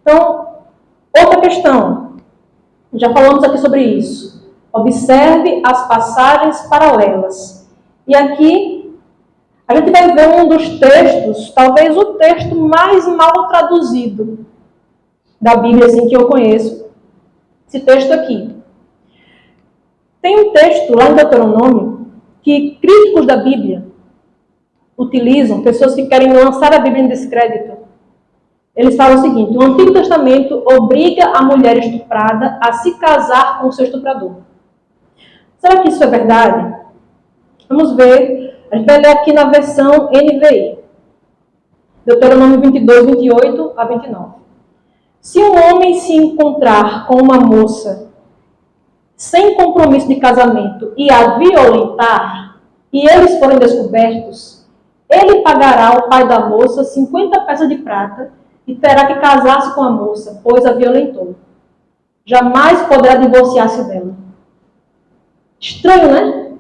Então, outra questão, já falamos aqui sobre isso. Observe as passagens paralelas. E aqui, a gente vai ver um dos textos, talvez o texto mais mal traduzido da Bíblia, assim, que eu conheço. Esse texto aqui. Tem um texto lá em Deuteronômio que críticos da Bíblia utilizam, pessoas que querem lançar a Bíblia em descrédito. Eles falam o seguinte: o Antigo Testamento obriga a mulher estuprada a se casar com o seu estuprador. Será que isso é verdade? Vamos ver. A gente vai ler aqui na versão NVI. Deuteronômio 22, 28 a 29. Se um homem se encontrar com uma moça sem compromisso de casamento e a violentar, e eles forem descobertos, ele pagará ao pai da moça 50 peças de prata e terá que casar-se com a moça, pois a violentou. Jamais poderá divorciar-se dela. Estranho, né?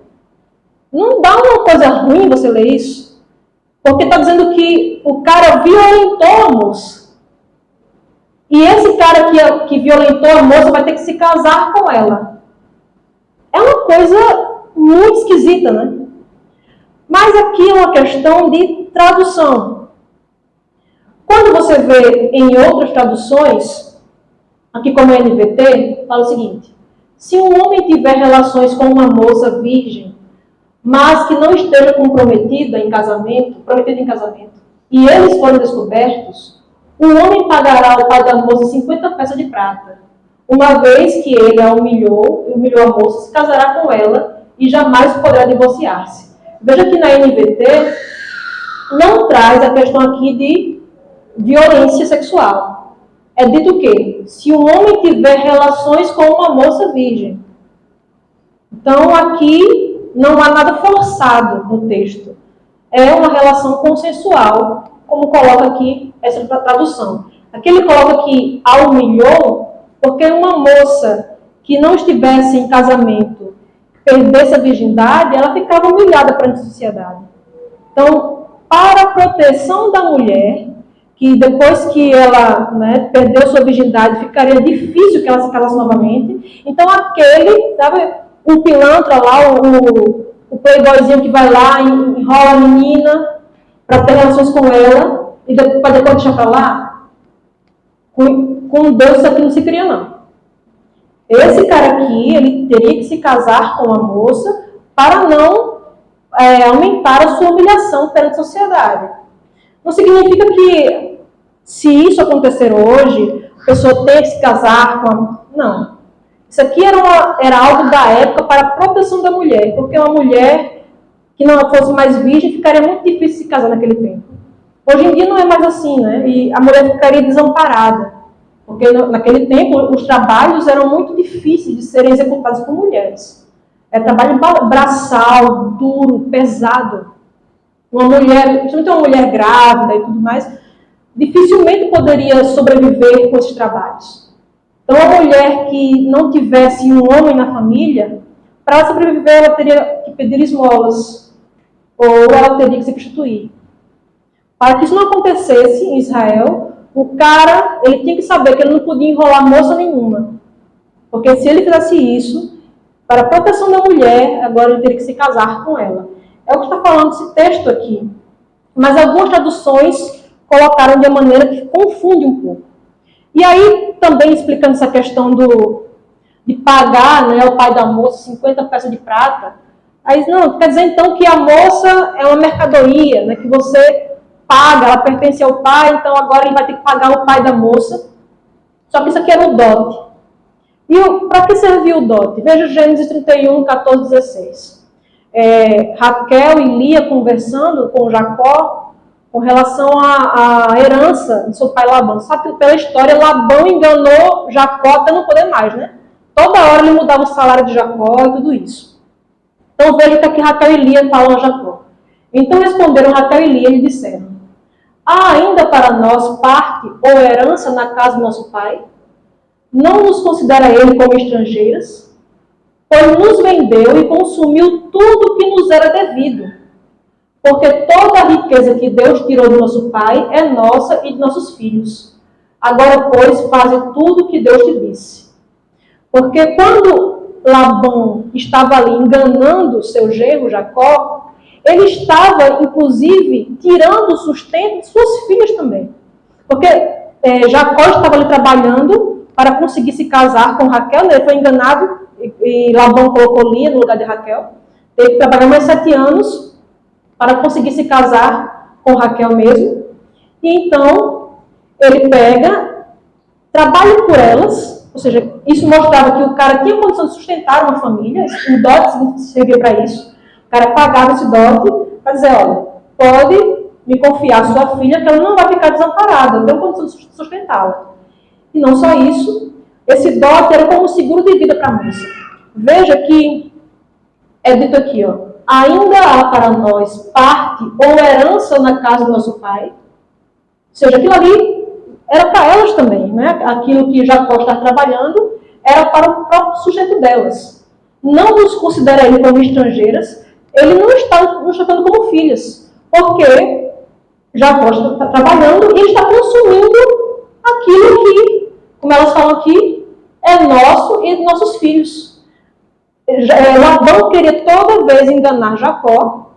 Não dá uma coisa ruim você ler isso? Porque está dizendo que o cara violentou a moça. E esse cara que violentou a moça vai ter que se casar com ela. É uma coisa muito esquisita, né? Mas aqui é uma questão de tradução. Quando você vê em outras traduções, aqui como a NVT, fala o seguinte: se um homem tiver relações com uma moça virgem, mas que não esteja prometida em casamento, e eles forem descobertos, o homem pagará ao pai da moça 50 peças de prata. Uma vez que ele a humilhou a moça, se casará com ela e jamais poderá divorciar-se. Veja que na NVT não traz a questão aqui de violência sexual. É dito que se um homem tiver relações com uma moça virgem. Então aqui não há nada forçado no texto. É uma relação consensual, como coloca aqui essa tradução. Aqui ele coloca que a humilhou, porque uma moça que não estivesse em casamento, perdesse a virgindade, ela ficava humilhada perante a sociedade. Então, para a proteção da mulher, que depois que ela perdeu sua virgindade, ficaria difícil que ela se casasse novamente, então aquele, sabe, o pilantra lá, o playboyzinho que vai lá, enrola a menina para ter relações com ela, e depois deixar para lá, com Deus isso aqui não se cria, não. Esse cara aqui, ele teria que se casar com a moça para não aumentar a sua humilhação perante a sociedade. Não significa que, se isso acontecer hoje, a pessoa tem que se casar com a... Não. Isso aqui era algo da época para a proteção da mulher, porque uma mulher que não fosse mais virgem ficaria muito difícil se casar naquele tempo. Hoje em dia não é mais assim, né? E a mulher ficaria desamparada. Porque naquele tempo os trabalhos eram muito difíceis de serem executados por mulheres. É trabalho braçal, duro, pesado. Uma mulher, principalmente uma mulher grávida e tudo mais, dificilmente poderia sobreviver com esses trabalhos. Então a mulher que não tivesse um homem na família, para ela sobreviver ela teria que pedir esmolas, ou ela teria que se prostituir. Para que isso não acontecesse em Israel, o cara, ele tinha que saber que ele não podia enrolar moça nenhuma. Porque se ele fizesse isso, para a proteção da mulher, agora ele teria que se casar com ela. É o que está falando esse texto aqui. Mas algumas traduções colocaram de uma maneira que confunde um pouco. E aí, também explicando essa questão de pagar, né, ao pai da moça 50 peças de prata, aí não, quer dizer então que a moça é uma mercadoria, né, que você paga, ela pertence ao pai, então agora ele vai ter que pagar o pai da moça. Só que isso aqui era o dote. E para que serviu o dote? Veja Gênesis 31, 14, 16. Raquel e Lia conversando com Jacó com relação à herança de seu pai Labão. Sabe que pela história, Labão enganou Jacó até não poder mais, né? Toda hora ele mudava o salário de Jacó e tudo isso. Então veja que aqui Raquel e Lia falam a Jacó. Então responderam Raquel e Lia e lhe disseram: há ainda para nós parte ou herança na casa do nosso pai? Não nos considera ele como estrangeiras? Pois nos vendeu e consumiu tudo que nos era devido. Porque toda a riqueza que Deus tirou do nosso pai é nossa e de nossos filhos. Agora, pois, faze tudo o que Deus te disse. Porque quando Labão estava ali enganando seu genro Jacó, ele estava, inclusive, tirando o sustento de suas filhas também. Porque Jacó estava ali trabalhando para conseguir se casar com Raquel, né? Ele foi enganado e Labão colocou Lia no lugar de Raquel. Teve que trabalhar mais 7 anos para conseguir se casar com Raquel mesmo. E então, ele pega, trabalha por elas, ou seja, isso mostrava que o cara tinha condição de sustentar uma família, o dote servia para isso. O cara pagava esse dote para dizer, olha, pode me confiar sua filha que ela não vai ficar desamparada, eu tenho condição de sustentá-la. E não só isso, esse dote era como seguro de vida para a moça. Veja que é dito aqui, ó, ainda há para nós parte ou herança na casa do nosso pai. Ou seja, aquilo ali era para elas também, né? Aquilo que Jacó está trabalhando era para o próprio sustento delas. Não nos considera ele como estrangeiras, ele não está nos tratando como filhas, porque Jacó está trabalhando e está consumindo aquilo que, como elas falam aqui, é nosso e de nossos filhos. Labão queria toda vez enganar Jacó,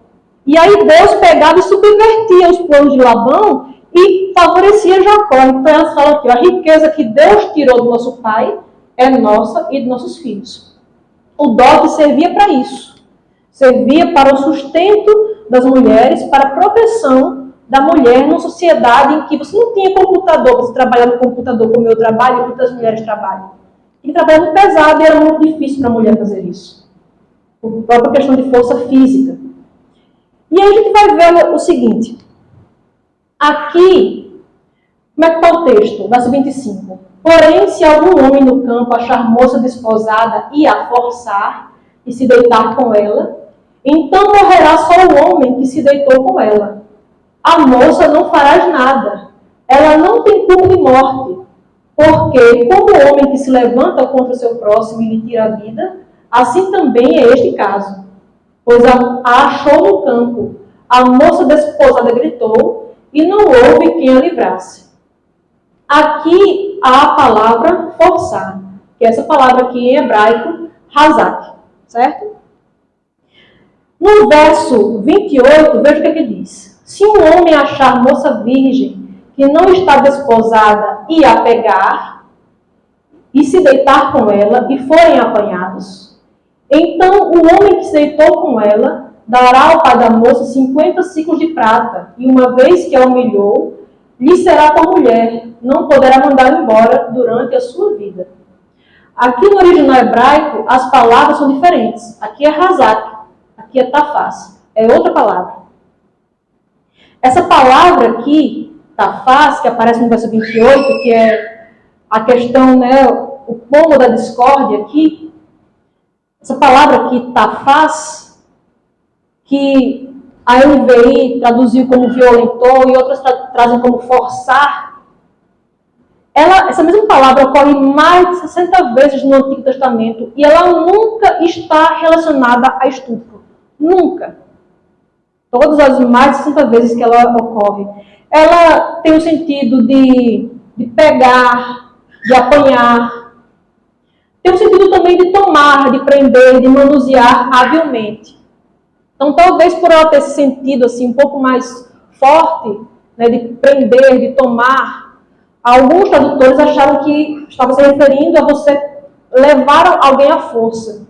e aí Deus pegava e subvertia os planos de Labão e favorecia Jacó. Então elas falam aqui, a riqueza que Deus tirou do nosso pai é nossa e de nossos filhos. O dote servia para isso. Servia para o sustento das mulheres, para a proteção da mulher numa sociedade em que você não tinha computador, você trabalha no computador como eu trabalho e muitas mulheres trabalham. E trabalhando pesado e era muito difícil para a mulher fazer isso. Por própria questão de força física. E aí a gente vai ver o seguinte. Aqui, como é que está o texto? Verso 25. Porém, se algum homem no campo achar moça desposada e a forçar e se deitar com ela, então morrerá só o homem que se deitou com ela. A moça não fará nada. Ela não tem culpa de morte. Porque, como o homem que se levanta contra o seu próximo e lhe tira a vida, assim também é este caso. Pois a achou no campo. A moça desposada gritou, e não houve quem a livrasse. Aqui há a palavra forçar, que é essa palavra aqui em hebraico, hazak, certo? No verso 28, veja o que ele diz. Se um homem achar moça virgem, que não está desposada e a pegar, e se deitar com ela, e forem apanhados, então o homem que se deitou com ela dará ao pai da moça 50 ciclos de prata, e uma vez que a humilhou, lhe será tua mulher, não poderá mandá-la embora durante a sua vida. Aqui no original hebraico, as palavras são diferentes. Aqui é hazak, aqui é tafaz, é outra palavra. Essa palavra aqui, tafaz, que aparece no verso 28, que é a questão, né, o pomo da discórdia aqui, essa palavra aqui, tafaz, que a NVI traduziu como violentou e outras trazem como forçar, essa mesma palavra ocorre mais de 60 vezes no Antigo Testamento e ela nunca está relacionada a estupro. Nunca. Todas as mais de 60 vezes que ela ocorre. Ela tem o sentido de pegar, de apanhar. Tem o sentido também de tomar, de prender, de manusear habilmente. Então, talvez por ela ter esse sentido assim, um pouco mais forte, né, de prender, de tomar, alguns tradutores acharam que estava se referindo a você levar alguém à força.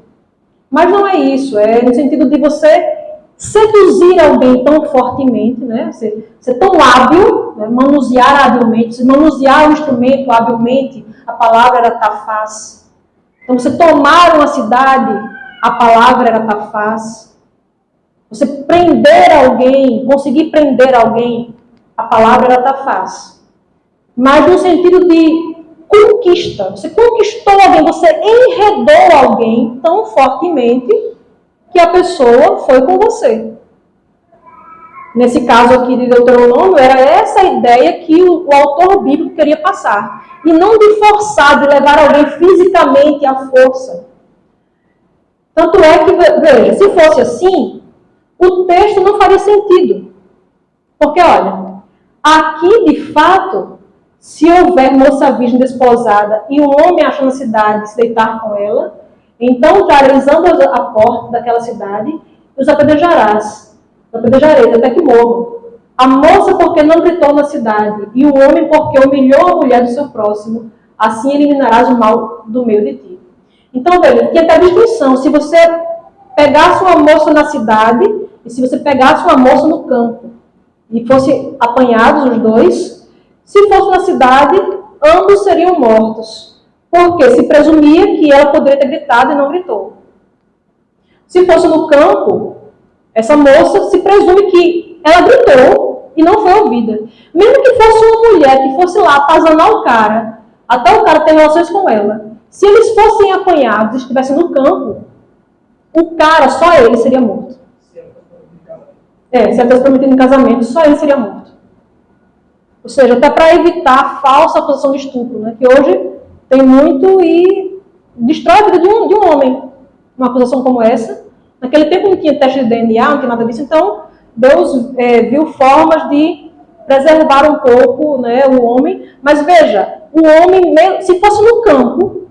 Mas não é isso, é no sentido de você seduzir alguém tão fortemente, né? Ser tão hábil, né? Manusear habilmente, manusear o instrumento habilmente, a palavra era tafaz. Então, você tomar uma cidade, a palavra era tafaz. Você prender alguém, conseguir prender alguém, a palavra era tafaz. Mas no sentido de conquista. Você conquistou alguém, você enredou alguém tão fortemente que a pessoa foi com você. Nesse caso aqui de Deuteronômio, era essa a ideia que o autor bíblico queria passar. E não de forçar, de levar alguém fisicamente à força. Tanto é que, veja, se fosse assim, o texto não faria sentido. Porque, olha, aqui, de fato, se houver moça virgem desposada e um homem achar na cidade se deitar com ela, então trareis ambos à porta daquela cidade e os apedrejarás, até que morram. A moça porque não gritou na cidade, e o homem porque humilhou a mulher do seu próximo, assim eliminarás o mal do meio de ti. Então, veja, tinha até a distinção. Se você pegasse uma moça na cidade, e se você pegasse uma moça no campo, e fossem apanhados os dois, se fosse na cidade, ambos seriam mortos. Porque se presumia que ela poderia ter gritado e não gritou. Se fosse no campo, essa moça se presume que ela gritou e não foi ouvida. Mesmo que fosse uma mulher que fosse lá atazanar o cara, até o cara ter relações com ela, se eles fossem apanhados e estivessem no campo, o cara, só ele, seria morto. Se ela tivesse prometido em casamento, só ele seria morto. Ou seja, até para evitar a falsa acusação de estupro, né? Que hoje tem muito e destrói a vida de um homem. Uma acusação como essa. Naquele tempo não tinha teste de DNA, não tinha nada disso, então Deus viu formas de preservar um pouco, né, o homem. Mas veja, o homem, se fosse no campo,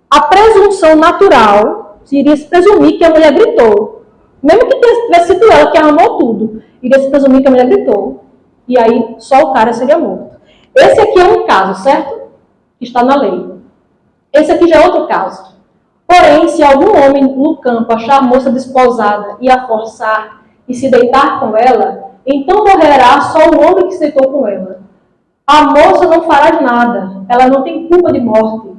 a presunção natural iria se presumir que a mulher gritou. Mesmo que tivesse sido ela que armou tudo, iria se presumir que a mulher gritou. E aí só o cara seria morto. Esse aqui é um caso, certo? Que está na lei. Esse aqui já é outro caso. Porém, se algum homem no campo achar a moça desposada e a forçar e se deitar com ela, então morrerá só o homem que se deitou com ela. A moça não fará nada, ela não tem culpa de morte,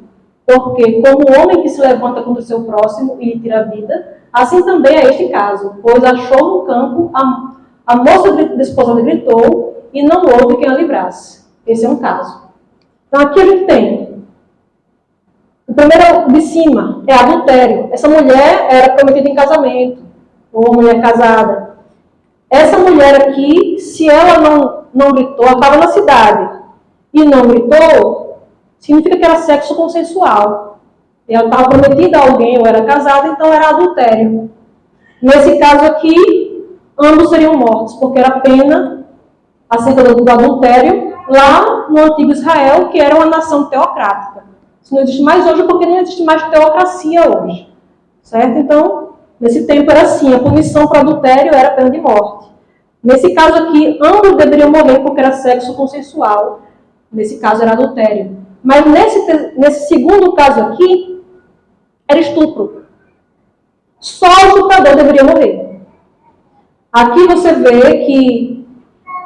porque como o homem que se levanta contra o seu próximo e lhe tira a vida, assim também é este caso, pois achou no campo a moça desposada gritou e não houve quem a livrasse. Esse é um caso. Então aqui a gente tem o primeiro de cima é adultério. Essa mulher era prometida em casamento, ou mulher casada. Essa mulher aqui, se ela não gritou, ela estava na cidade e não gritou, significa que era sexo consensual. Ela estava prometida a alguém ou era casada, então era adultério. Nesse caso aqui, ambos seriam mortos, porque era pena acerca do adultério lá no antigo Israel, que era uma nação teocrática. Isso não existe mais hoje porque não existe mais teocracia hoje. Certo? Então, nesse tempo era assim, a punição para adultério era pena de morte. Nesse caso aqui, ambos deveriam morrer porque era sexo consensual. Nesse caso era adultério. Mas nesse segundo caso aqui, era estupro. Só o estuprador deveria morrer. Aqui você vê que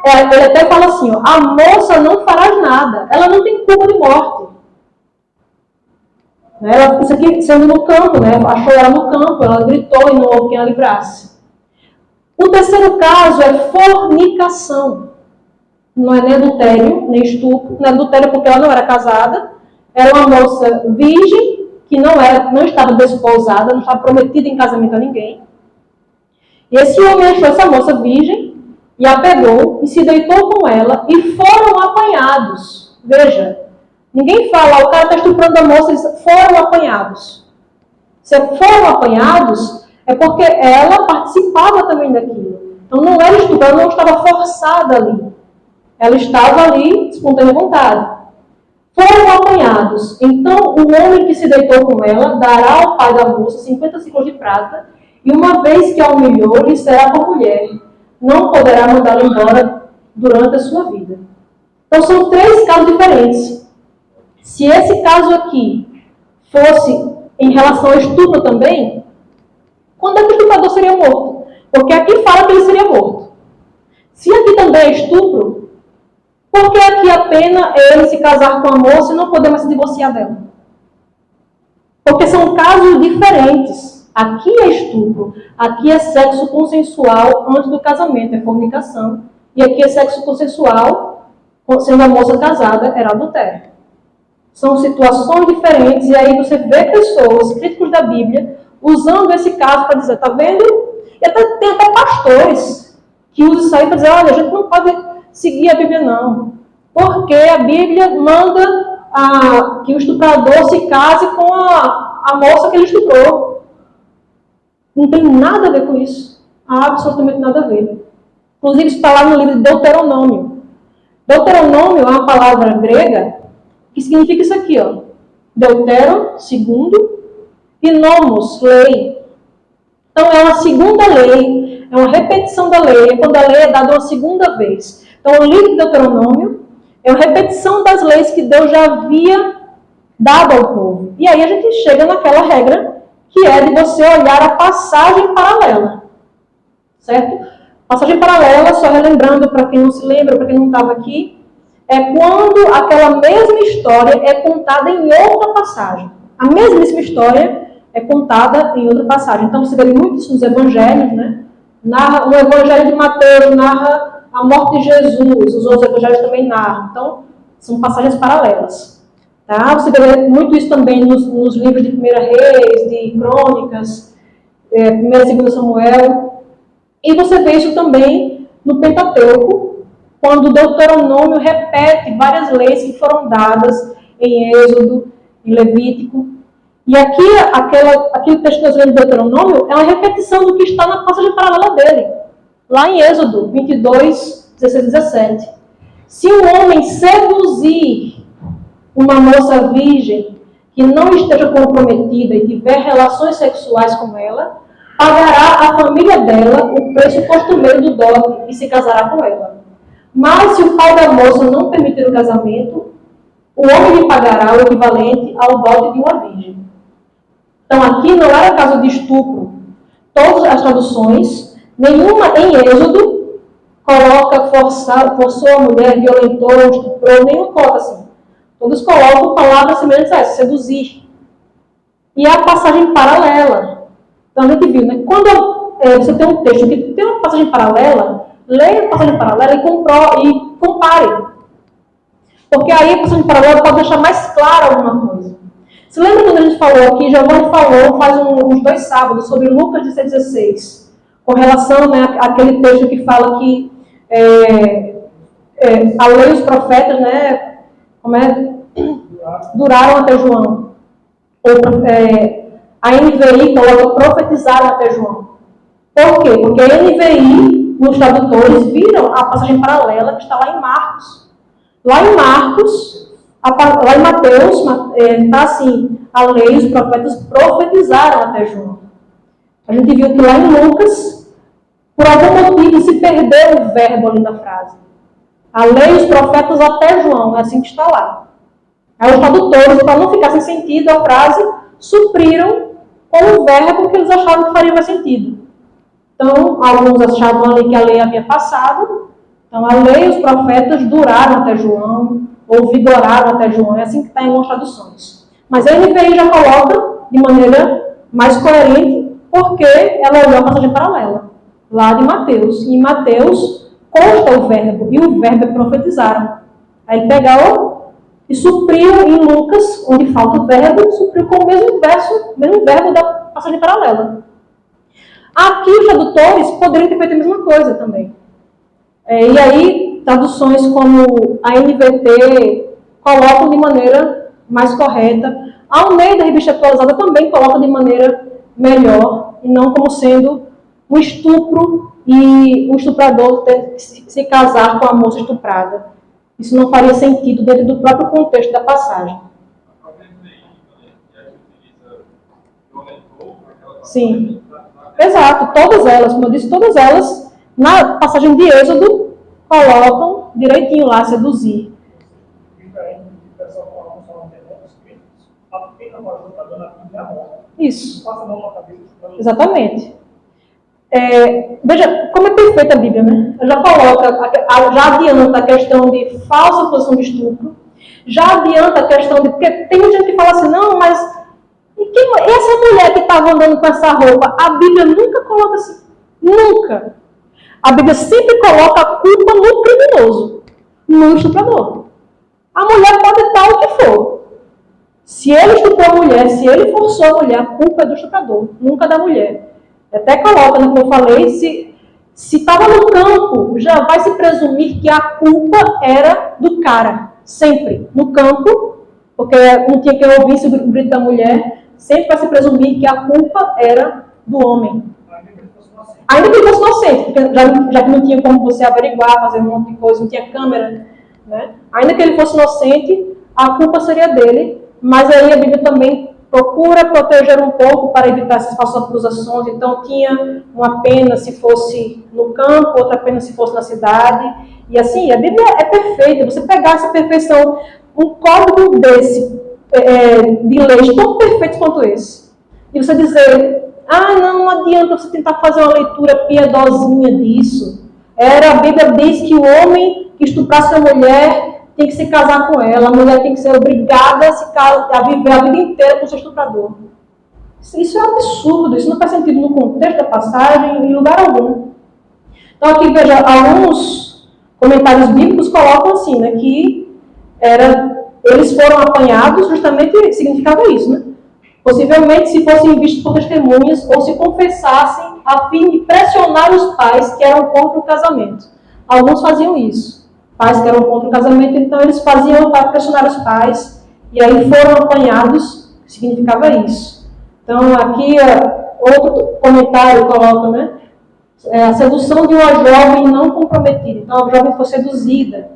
ele até fala assim, ó, a moça não fará nada, ela não tem culpa de morte. Isso aqui sendo no campo, né? Achou ela no campo, ela gritou e não houve quem a livrasse. O terceiro caso é fornicação. Não é nem adultério, nem estupro. Não é adultério porque ela não era casada. Era uma moça virgem, que não estava desposada, não estava prometida em casamento a ninguém. E esse homem achou essa moça virgem e a pegou e se deitou com ela e foram apanhados. Veja, ninguém fala, o cara está estuprando a moça, eles foram apanhados. Se foram apanhados, é porque ela participava também daquilo. Então não era estupro, ela não estava forçada ali. Ela estava ali, de espontânea vontade. Foram apanhados. Então o homem que se deitou com ela dará ao pai da moça 50 ciclos de prata, e uma vez que a humilhou, lhe será por mulher. Não poderá mandá-la embora durante a sua vida. Então são três casos diferentes. Se esse caso aqui fosse em relação ao estupro também, quando é que o estuprador seria morto? Porque aqui fala que ele seria morto. Se aqui também é estupro, por que aqui a pena é ele se casar com a moça e não poder mais se divorciar dela? Porque são casos diferentes. Aqui é estupro, aqui é sexo consensual antes do casamento, é fornicação. E aqui é sexo consensual, sendo a moça casada, era adultério. São situações diferentes, e aí você vê pessoas, críticos da Bíblia, usando esse caso para dizer, tá vendo? E tem até pastores que usam isso aí para dizer, olha, a gente não pode seguir a Bíblia não, porque a Bíblia manda que o estuprador se case com a moça que ele estuprou. Não tem nada a ver com isso. Absolutamente nada a ver. Inclusive, isso está lá no livro de Deuteronômio. Deuteronômio é uma palavra grega que significa isso aqui, ó. Deutero, segundo, e nomos, lei. Então é uma segunda lei, é uma repetição da lei, é quando a lei é dada uma segunda vez. Então o livro de Deuteronômio é uma repetição das leis que Deus já havia dado ao povo. E aí a gente chega naquela regra que é de você olhar a passagem paralela. Certo? Passagem paralela, só relembrando para quem não se lembra, para quem não estava aqui, é quando aquela mesma história é contada em outra passagem. A mesmíssima história é contada em outra passagem. Então você vê muito isso nos evangelhos, né? O evangelho de Mateus narra a morte de Jesus, os outros evangelhos também narram. Então, são passagens paralelas. Tá? Você vê muito isso também nos livros de 1 Reis, de Crônicas, 1 e 2 Samuel. E você vê isso também no Pentateuco, quando o Deuteronômio repete várias leis que foram dadas em Êxodo, em Levítico. E aqui, aquele texto que nós lemos do Deuteronômio é uma repetição do que está na passagem paralela dele, lá em Êxodo 22, 16 e 17. Se um homem seduzir uma moça virgem que não esteja comprometida e tiver relações sexuais com ela, pagará à família dela o preço costumeiro do dote e se casará com ela. Mas se o pai da moça não permitir o casamento, o homem lhe pagará o equivalente ao dote de uma virgem. Então aqui não era caso de estupro. Todas as traduções, nenhuma em Êxodo, coloca forçou a mulher, violentou, estuprou, nenhuma coloca assim. Todos colocam palavras semelhantes a essa, seduzir. E a passagem paralela. Então a gente viu, né? Quando você tem um texto que tem uma passagem paralela, leia a passagem paralela e compare. Porque aí a passagem paralela pode deixar mais clara alguma coisa. Você lembra quando a gente falou aqui, Giovanni falou faz uns 2 sábados, sobre Lucas 16, com relação, né, àquele texto que fala que a lei e os profetas, né, duraram até João. A NVI coloca profetizaram até João. Por quê? Porque a NVI, nos tradutores, viram a passagem paralela que está lá em Marcos. Lá em Mateus, está assim, a lei e os profetas profetizaram até João. A gente viu que lá em Lucas, por algum motivo, se perdeu o verbo ali na frase. A lei e os profetas até João, é assim que está lá. Aí os tradutores, para não ficar sem sentido a frase, supriram com o verbo que eles achavam que faria mais sentido. Então, alguns achavam ali que a lei havia passado. Então, a lei e os profetas duraram até João, ou vigoraram até João. É assim que está em algumas traduções. Mas a NVI já coloca de maneira mais coerente, porque ela olhou a passagem paralela, lá de Mateus. E em Mateus consta o verbo, e o verbo é profetizaram. Aí ele pegou e supriu em Lucas, onde falta o verbo, supriu com o mesmo verbo da passagem paralela. Aqui os tradutores poderiam ter feito a mesma coisa também. E aí, traduções como a NVT colocam de maneira mais correta. A Almeida, Revista Atualizada, também coloca de maneira melhor, e não como sendo um estupro e o estuprador ter que se casar com a moça estuprada. Isso não faria sentido dentro do próprio contexto da passagem. Sim. Exato, todas elas, como eu disse, todas elas, na passagem de Êxodo, colocam direitinho lá, seduzir. Isso. Exatamente. Veja como é perfeita a Bíblia, né? Já adianta a questão de falsa posição de estupro, já adianta a questão de... Porque tem muita gente que fala assim, não, mas... essa mulher que estava andando com essa roupa, a Bíblia nunca coloca assim. Nunca. A Bíblia sempre coloca a culpa no criminoso, no estuprador. A mulher pode estar o que for. Se ele estuprou a mulher, se ele forçou a mulher, a culpa é do estuprador, nunca da mulher. Até coloca, né, como eu falei, se estava no campo, já vai se presumir que a culpa era do cara. Sempre. No campo, porque não tinha quem ouvisse o grito da mulher, sempre vai se presumir que a culpa era do homem. Ainda que ele fosse inocente, porque já que não tinha como você averiguar, fazer um monte de coisa, não tinha câmera, né? Ainda que ele fosse inocente, a culpa seria dele, mas aí a Bíblia também procura proteger um pouco para evitar essas falsas acusações. Então tinha uma pena se fosse no campo, outra pena se fosse na cidade. E assim, a Bíblia é perfeita. Você pegar essa perfeição, um código desse, de leis tão perfeitos quanto esse, e você dizer, não adianta você tentar fazer uma leitura piedosinha disso. A Bíblia diz que o homem que estuprasse a mulher tem que se casar com ela, a mulher tem que ser obrigada a viver a vida inteira com o seu estuprador. Isso é um absurdo, isso não faz sentido no contexto da passagem, em lugar algum. Então aqui veja, alguns comentários bíblicos colocam assim, né, que eles foram apanhados, justamente significava isso, né? Possivelmente se fossem vistos por testemunhas ou se confessassem a fim de pressionar os pais que eram contra o casamento. Alguns faziam isso. Pais que eram contra o casamento, então eles faziam para pressionar os pais, e aí foram apanhados, significava isso. Então aqui outro comentário coloca, né? A sedução de uma jovem não comprometida. Então a jovem foi seduzida.